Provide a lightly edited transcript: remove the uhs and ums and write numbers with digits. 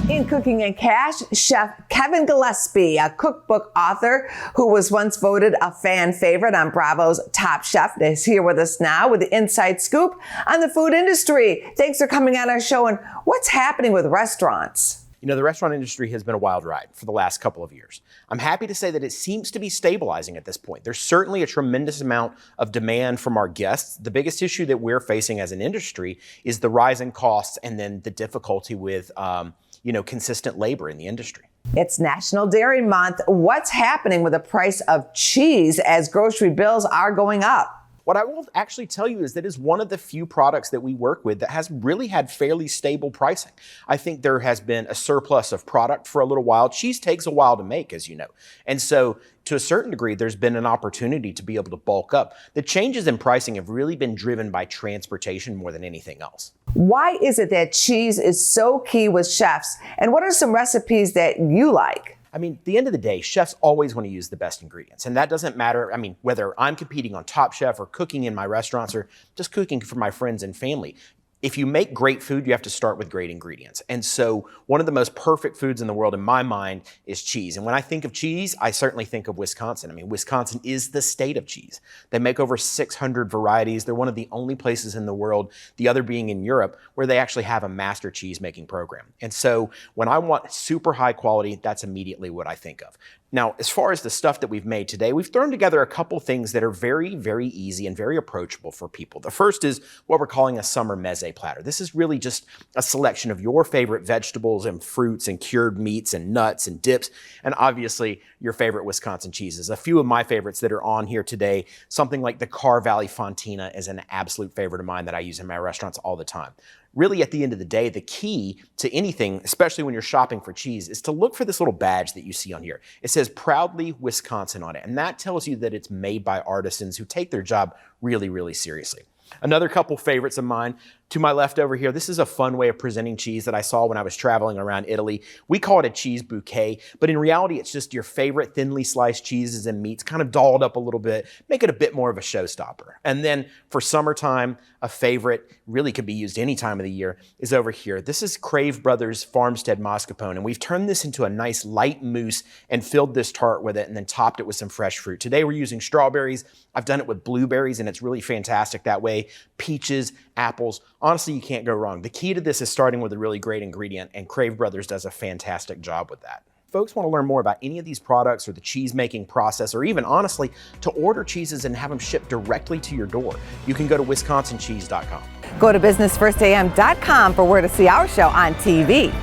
In Cooking and Cash, Chef Kevin Gillespie, a cookbook author who was once voted a fan favorite on Bravo's Top Chef, is here with us now with the inside scoop on the food industry. Thanks for coming on our show. And what's happening with restaurants? You know, the restaurant industry has been a wild ride for the last couple of years. I'm happy to say that it seems to be stabilizing at this point. There's certainly a tremendous amount of demand from our guests. The biggest issue that we're facing as an industry is the rising costs and then the difficulty with consistent labor in the industry. It's National Dairy Month. What's happening with the price of cheese as grocery bills are going up? What I will actually tell you is that is one of the few products that we work with that has really had fairly stable pricing. I think there has been a surplus of product for a little while. Cheese takes a while to make, as you know. And so to a certain degree, there's been an opportunity to be able to bulk up. The changes in pricing have really been driven by transportation more than anything else. Why is it that cheese is so key with chefs? And what are some recipes that you like? I mean, at the end of the day, chefs always want to use the best ingredients. And that doesn't matter, whether I'm competing on Top Chef or cooking in my restaurants or just cooking for my friends and family. If you make great food, you have to start with great ingredients. And so one of the most perfect foods in the world in my mind is cheese. And when I think of cheese, I certainly think of Wisconsin. Wisconsin is the state of cheese. They make over 600 varieties. They're one of the only places in the world, the other being in Europe, where they actually have a master cheese making program. And so when I want super high quality, that's immediately what I think of. Now, as far as the stuff that we've made today, we've thrown together a couple things that are very, very easy and very approachable for people. The first is what we're calling a summer meze platter. This is really just a selection of your favorite vegetables and fruits and cured meats and nuts and dips, and obviously your favorite Wisconsin cheeses. A few of my favorites that are on here today, something like the Carr Valley Fontina is an absolute favorite of mine that I use in my restaurants all the time. Really, at the end of the day, the key to anything, especially when you're shopping for cheese, is to look for this little badge that you see on here. It says Proudly Wisconsin on it, and that tells you that it's made by artisans who take their job really, really seriously. Another couple favorites of mine, to my left over here, this is a fun way of presenting cheese that I saw when I was traveling around Italy. We call it a cheese bouquet, but in reality, it's just your favorite thinly sliced cheeses and meats, kind of dolled up a little bit, make it a bit more of a showstopper. And then for summertime, a favorite, really could be used any time of the year, is over here. This is Crave Brothers Farmstead Mascarpone, and we've turned this into a nice light mousse and filled this tart with it and then topped it with some fresh fruit. Today we're using strawberries. I've done it with blueberries, and it's really fantastic that way. Peaches, apples. Honestly, you can't go wrong. The key to this is starting with a really great ingredient, and Crave Brothers does a fantastic job with that. Folks want to learn more about any of these products or the cheese making process, or even honestly, to order cheeses and have them shipped directly to your door, you can go to wisconsincheese.com. Go to businessfirstam.com for where to see our show on TV.